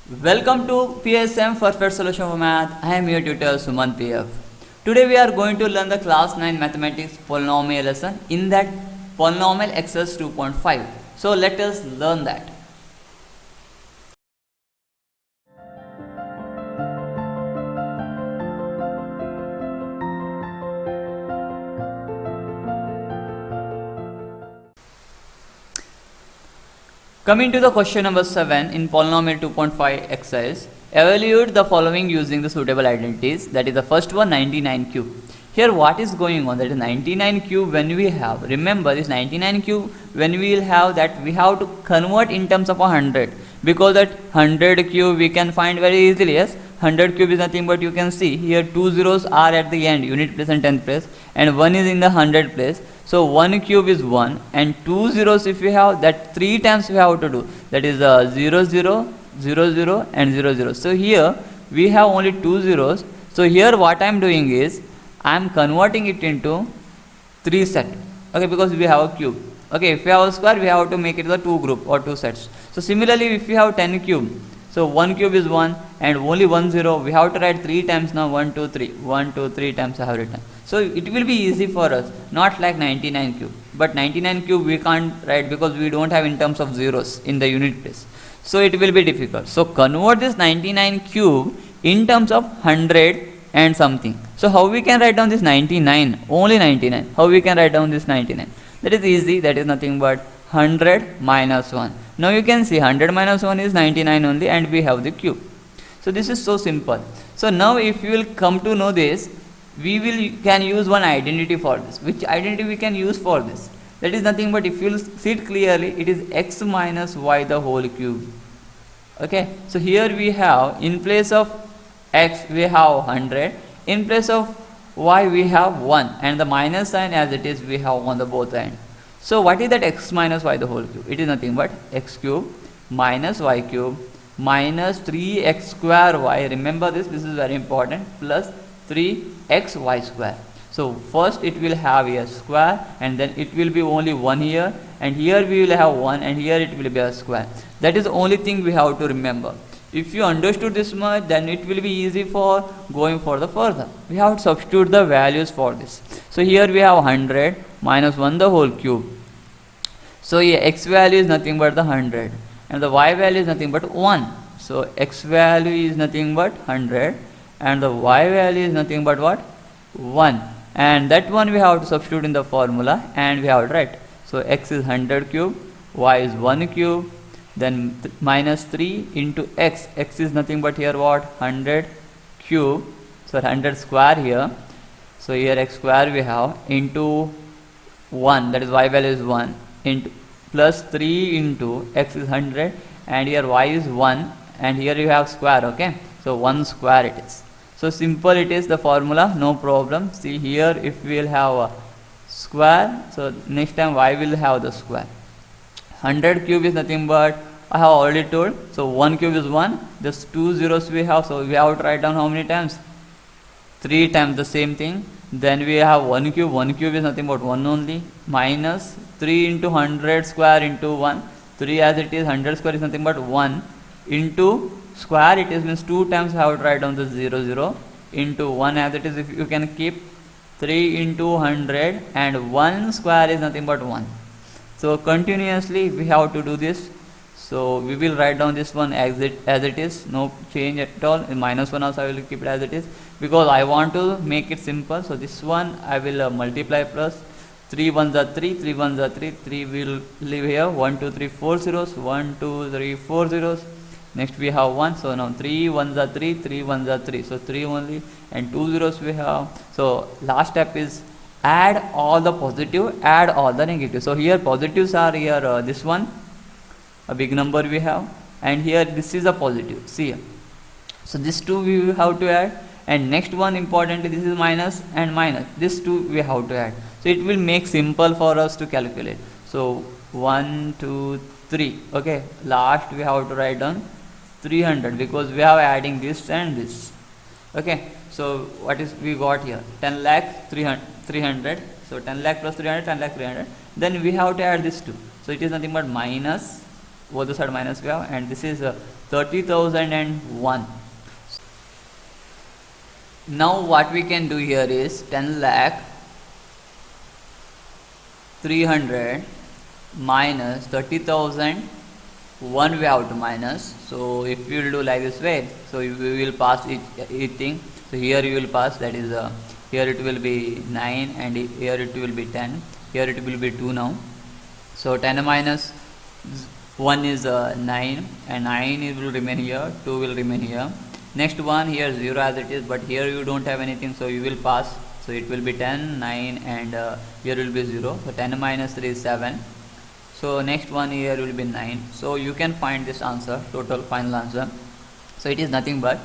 Welcome to PSM Perfect Solution for Math. I am your tutor Sumant PF. Today we are going to learn the class 9 mathematics polynomial lesson in that polynomial exercise 2.5. So let us learn that. Coming to the question number 7 in polynomial 2.5 exercise, evaluate the following using the suitable identities. That is the first one, 99 cube. Here what is going on, that is 99 cube when we have, remember this 99 cube when we will have that we have to convert in terms of 100, because that 100 cube we can find very easily. Yes, 100 cube is nothing but, you can see here two zeros are at the end, unit place and tenth place, and 1 is in the 100 place. So 1 cube is 1 and 2 zeros if we have, that 3 times we have to do, that is 0 0 0 0 and 0 0. So here we have only 2 zeros. So here what I am doing is I am converting it into 3 set, okay, because we have a cube. Okay, if we have a square we have to make it the 2 group or 2 sets. So similarly if we have 10 cube, so 1 cube is 1 and only 1 0, we have to write 3 times now, 1 2 3, 1 2 3 times I have written. So it will be easy for us, not like 99 cube. But 99 cube we can't write because we don't have in terms of zeros in the unit place. So it will be difficult. So convert this 99 cube in terms of 100 and something. So how we can write down this 99? Only 99. How we can write down this 99? That is easy. That is nothing but 100 minus 1. Now you can see 100 minus 1 is 99 only, and we have the cube. So this is so simple. So now if you will come to know this, we can use one identity for this. Which identity we can use for this? That is nothing but, if you will see it clearly, it is x minus y the whole cube. Okay, so here we have, in place of x we have 100, in place of y we have 1, and the minus sign as it is we have on the both ends. So what is that x minus y the whole cube? It is nothing but x cube minus y cube minus 3x square y, remember this is very important, plus 3xy square. So first it will have a square, and then it will be only 1 here, and here we will have 1, and here it will be a square. That is the only thing we have to remember. If you understood this much, then it will be easy for going for the further. We have to substitute the values for this. So here we have 100 minus 1 the whole cube. So here x value is nothing but the 100, and the y value is nothing but 1. So x value is nothing but 100, and the y value is nothing but what? 1. And that one we have to substitute in the formula, and we have to write. So x is 100 cube, y is 1 cube, then minus 3 into x. X is nothing but here what? 100 cube, so 100 square here. So here x square we have into 1, that is y value is 1, into plus 3 into x is 100, and here y is 1, and here you have square. Okay, so 1 square it is. So simple it is, the formula, no problem. See here, if we will have a square, so next time y will have the square. 100 cube is nothing but, I have already told, so 1 cube is 1, just 2 zeros we have, so we have to write down how many times? 3 times the same thing. Then we have 1 cube is nothing but 1 only, minus 3 into 100 square into 1, 3 as it is, 100 square is nothing but 1, into square it is, means 2 times I have to write down the 0 0, into 1 as it is, if you can keep 3 into 100, and 1 square is nothing but 1. So continuously we have to do this. So we will write down this one as it is, no change at all. In minus 1 also I will keep it as it is, because I want to make it simple. So this one I will multiply, plus 3 1s are 3, 3 1s are 3, 3 will leave here, 1 2 3 4 zeros, 1 2 3 4 zeros. Next we have 1, so now 3 1s are 3, 3 1s are 3, so 3 only, and 2 zeros we have. So last step is add all the positive, add all the negative. So here positives are here, this one a big number we have, and here this is a positive, see here. So this 2 we have to add, and next one importantly, this is minus and minus, this 2 we have to add. So it will make simple for us to calculate. So 1 2 3, okay, last we have to write down 300, because we are adding this and this. Okay, so what is we got here? 10 lakh 300. So 10 lakh plus 300, 10 lakh 300. Then we have to add this 2. So it is nothing but minus both the side minus we have, and this is 30,001. Now what we can do here is 10 lakh 300 minus 30,000 1 we have to minus. So if you will do like this way, so we will pass each thing. So here you will pass, that is here it will be 9 and here it will be 10, here it will be 2 now. So 10 minus 1 is 9 and 9 it will remain here, 2 will remain here. Next one here 0 as it is, but here you don't have anything, so you will pass. So it will be 10, 9 and here will be 0. So 10 minus 3 is 7. So next one here will be 9. So you can find this answer, total final answer. So it is nothing but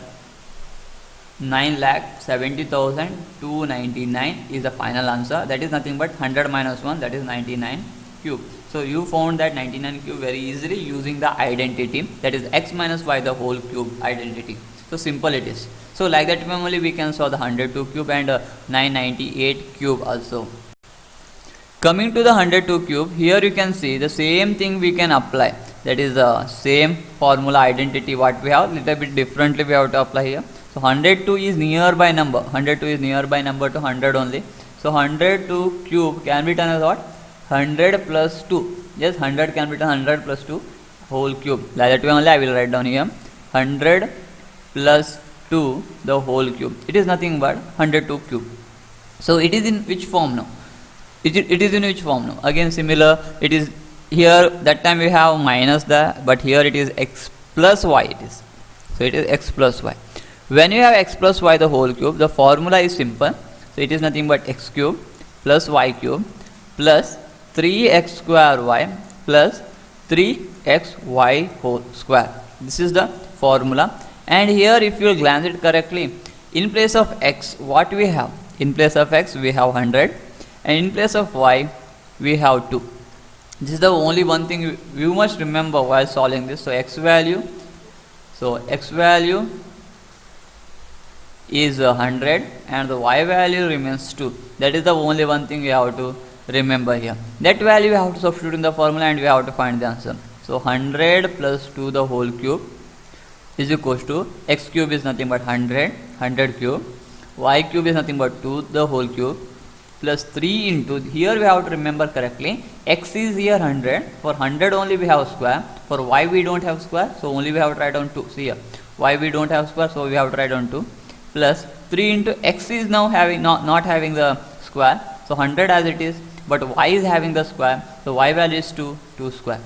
9,70,299 is the final answer. That is nothing but 100 minus 1, that is 99 cube. So you found that 99 cube very easily using the identity, that is x minus y the whole cube identity. So simple it is. So like that only we can solve the 102 cube and 998 cube also. Coming to the 102 cube, here you can see the same thing we can apply. That is the same formula identity what we have, little bit differently we have to apply here. So 102 is nearby number. 102 is nearby number to 100 only. So 102 cube can be done as what? 100 plus 2. Yes, 100 can be done 100 plus 2 whole cube. Like that way only I will write down here. 100 plus 2 the whole cube. It is nothing but 102 cube. So it is in which form now? It is in which form now? Again similar. It is here, that time we have minus the, but here it is x plus y it is. So it is x plus y. When you have x plus y the whole cube, the formula is simple. So it is nothing but x cube plus y cube plus 3x square y plus 3xy whole square. This is the formula. And here if you glance it correctly, in place of x what we have? In place of x we have 100 and in place of y we have 2. This is the only one thing you must remember while solving this. So x value is 100 and the y value remains 2. That is the only one thing you have to remember here. That value you have to substitute in the formula and we have to find the answer. So 100 plus 2 the whole cube is equals to x cube is nothing but 100 cube, y cube is nothing but 2 the whole cube plus 3 into, here we have to remember correctly, x is here 100, for 100 only we have square, for y we don't have square, so only we have to write down 2. See here, y we don't have square, so we have to write down 2 plus 3 into x is now having not having the square, so 100 as it is, but y is having the square, so y value is 2 square.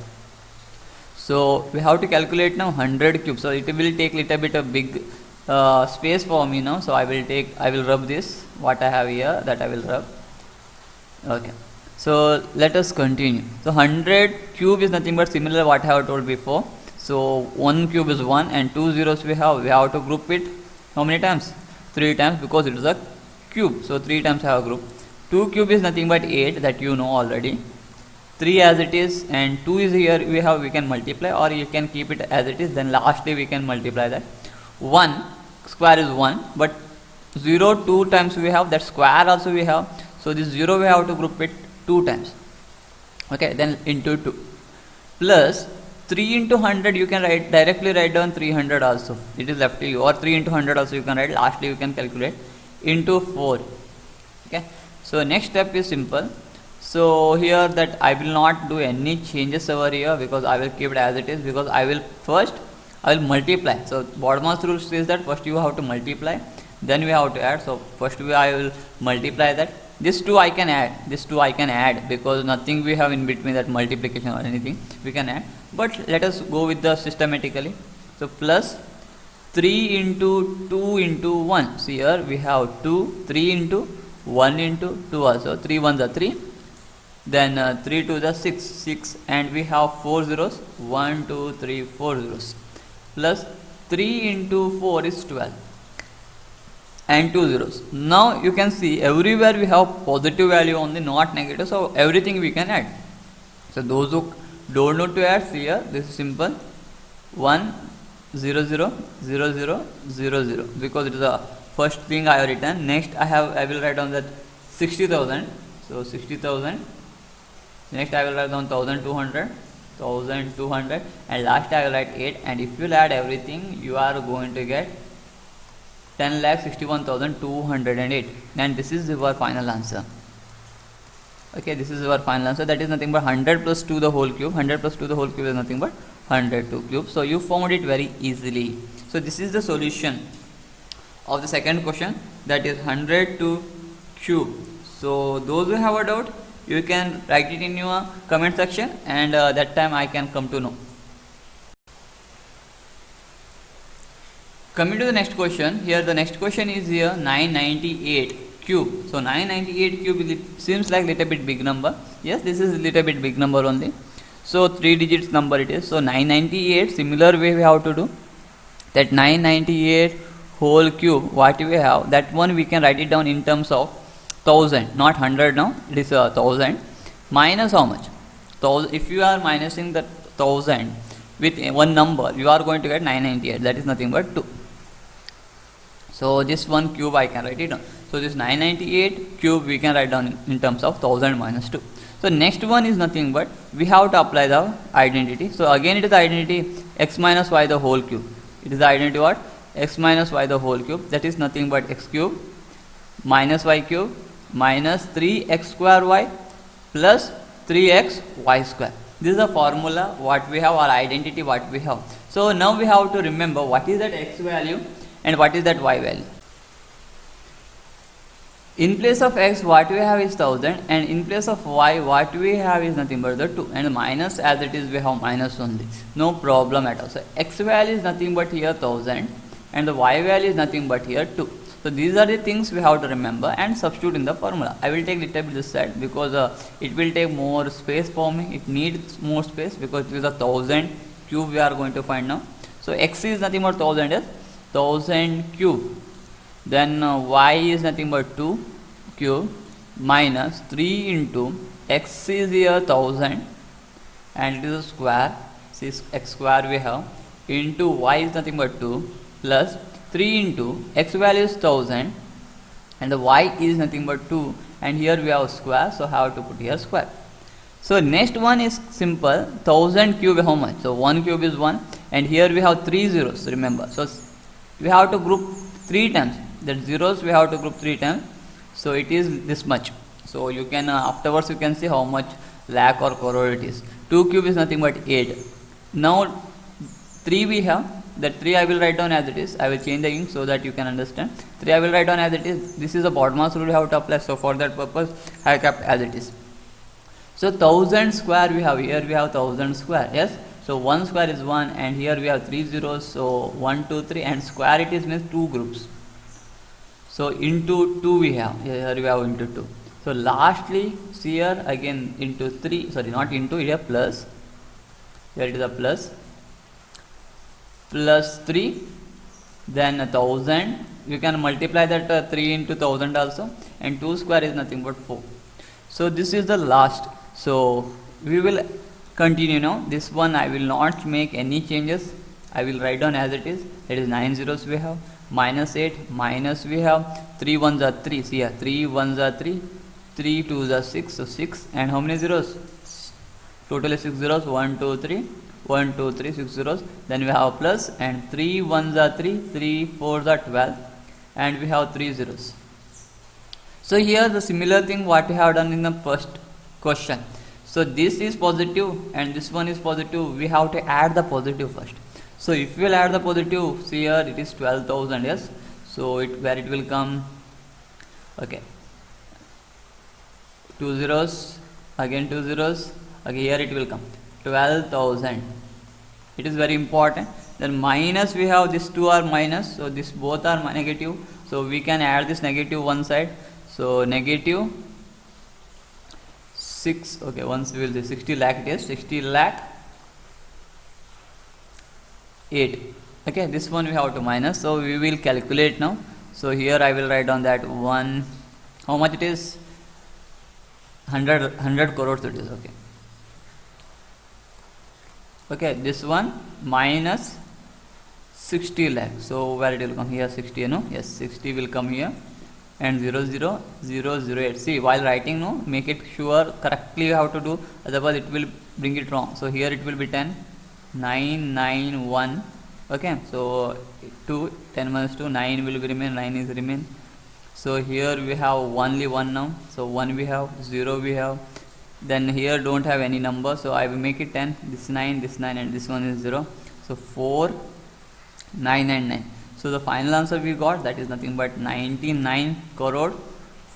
So we have to calculate now 100 cube. So it will take little bit of big space for me now. So I will rub this what I have here, that I will rub. Okay. So let us continue. So 100 cube is nothing but similar what I have told before. So 1 cube is 1 and 2 zeros we have to group it how many times? 3 times, because it is a cube. So 3 times I have group. 2 cube is nothing but 8, that you know already. 3 as it is and 2 is here we can multiply, or you can keep it as it is, then lastly we can multiply that. 1 square is 1, but 0 2 times we have, that square also we have, so this 0 we have to group it 2 times. Okay, then into 2 plus 3 into 100 you can directly write down 300 also, it is left to you, or 3 into 100 also you can write, lastly you can calculate into 4. Okay, so next step is simple. So here that I will not do any changes over here, because I will keep it as it is, because I will multiply. So Bodmer's rule says that first you have to multiply, then we have to add. So first I will multiply that. This 2 I can add, because nothing we have in between that multiplication or anything we can add. But let us go with the systematically. So plus 3 into 2 into 1. See here we have 2, 3 into 1 into 2 also. 3 1s are 3. Then 3 2 the 6, and we have 4 zeros, 1 2 3 4 zeros, plus 3 into 4 is 12 and 2 zeros. Now you can see everywhere we have positive value only, not negative, so everything we can add. So those who don't know to add, see here this is simple, 1 0 0 0 0 0 0, because it is the first thing I have written. Next I will write down that 60,000, so 60,000. Next I will write down 1200, 1200, and last I will write 8, and if you add everything you are going to get 10,61,208, and this is your final answer. Okay, this is our final answer, that is nothing but 100 plus 2 the whole cube. 100 plus 2 the whole cube is nothing but 102 cube. So you found it very easily. So this is the solution of the second question, that is 102 cube. So those who have a doubt, you can write it in your comment section, and that time I can come to know. Coming to the next question, here the next question is here 998 cube. So 998 cube seems like little bit big number. Yes, this is a little bit big number only. So 3 digits number it is. So 998, similar way we have to do that. 998 whole cube, what we have, that one we can write it down in terms of 1000, not 100 now, it is 1000 minus how much? 1000. If you are minusing the 1000 with one number, you are going to get 998, that is nothing but 2. So this one cube I can write it down. So this 998 cube we can write down in terms of 1000 minus 2. So next one is nothing but we have to apply the identity. So again it is the identity x minus y the whole cube. It is the identity what? X minus y the whole cube, that is nothing but x cube minus y cube minus 3x square y plus 3x y square. This is the formula what we have, or identity what we have. So now we have to remember what is that x value and what is that y value. In place of x what we have is 1000, and in place of y what we have is nothing but the 2, and minus as it is we have minus only, no problem at all. So x value is nothing but here 1000, and the y value is nothing but here 2. So these are the things we have to remember and substitute in the formula. I will take little bit this side because it will take more space for me. It needs more space because this is a 1000 cube we are going to find now. So x is nothing but 1000 is 1000 cube. Then y is nothing but 2 cube minus 3 into x is here 1000 and it is a square. See, x square we have into y is nothing but 2 plus 3 into x value is 1000 and the y is nothing but 2, and here we have square, so have to put here square. So next one is simple. 1000 cube how much? So 1 cube is 1, and here we have 3 zeros, remember. So we have to group 3 times, that zeros we have to group 3 times, so it is this much. So you can afterwards you can see how much lakh or crore it is. 2 cube is nothing but 8. Now 3 we have, that 3 I will write down as it is. I will change the ink so that you can understand. 3 I will write down as it is. This is the BODMAS rule you have to apply, so for that purpose I kept as it is. So 1000 square we have, here we have 1000 square, yes. So 1 square is 1, and here we have 3 zeros, so 1 2 3, and square it is means 2 groups. So into 2 we have, here we have into 2. So lastly see here again into 3, sorry not into, here plus, here it is a plus 3, then 1000, you can multiply that 3 into 1000 also, and 2 square is nothing but 4. So this is the last. So we will continue now. This one I will not make any changes, I will write down as it is. It is 9 zeros we have, minus 8, minus we have 3 ones are 3, see here 3 ones are 3, 3 twos are 6, so 6, and how many zeros? Totally 6 zeros, 1 2 3, 1 2 3, 6 zeros. Then we have plus, and 3 ones are 3, 3 fours are 12, and we have 3 zeros. So here the similar thing what we have done in the first question. So this is positive and this one is positive, we have to add the positive first. So if we will add the positive, see here it is 12,000, yes. So where it will come, okay, 2 zeros, again 2 zeros, okay, here it will come 12,000. It is very important. Then minus we have, these two are minus, so this both are negative, so we can add this negative one side. So negative 6, okay, once we will do 60 lakh, it is 60 lakh 8. Okay, this one we have to minus, so we will calculate now. So here I will write down that one, how much it is, 100 crores it is, okay. Okay, this one minus 60 lakh, so where it will come here, 60, you know, yes, 60 will come here, and 00008. See, while writing, no, make it sure correctly you have to do, otherwise it will bring it wrong. So here it will be 10 991. Okay, so 2 10 minus 2, 9 will be remain, 9 is remain. So here we have only 1 now, so 1 we have, 0 we have, then here don't have any number, so I will make it 10, this 9, this 9, and this one is 0. So 4 9 and 9. So the final answer we got, that is nothing but 99 crore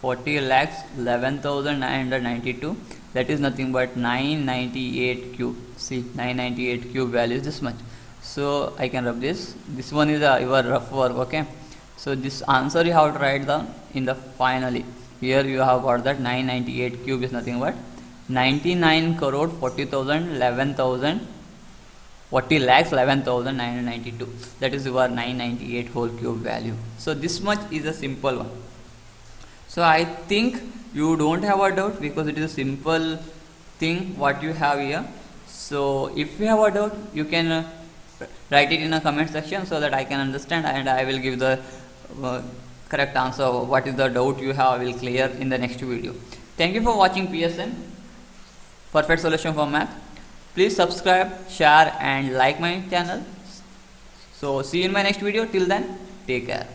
40 lakhs 11,992. That is nothing but 998 cube. See, 998 cube value is this much. So I can rub this. This one is your rough work. Okay. So this answer you have to write down in the finally. Here you have got that 998 cube is nothing but 99 crore 40,000 11,000 40 lakhs 11,992. That is your 998 whole cube value. So this much is a simple one. So I think you don't have a doubt because it is a simple thing what you have here. So if you have a doubt, you can write it in a comment section so that I can understand, and I will give the correct answer. What is the doubt you have, I will clear in the next video. Thank you for watching PSN, Perfect Solution for Math. Please subscribe, share and like my channel. So see you in my next video. Till then, take care.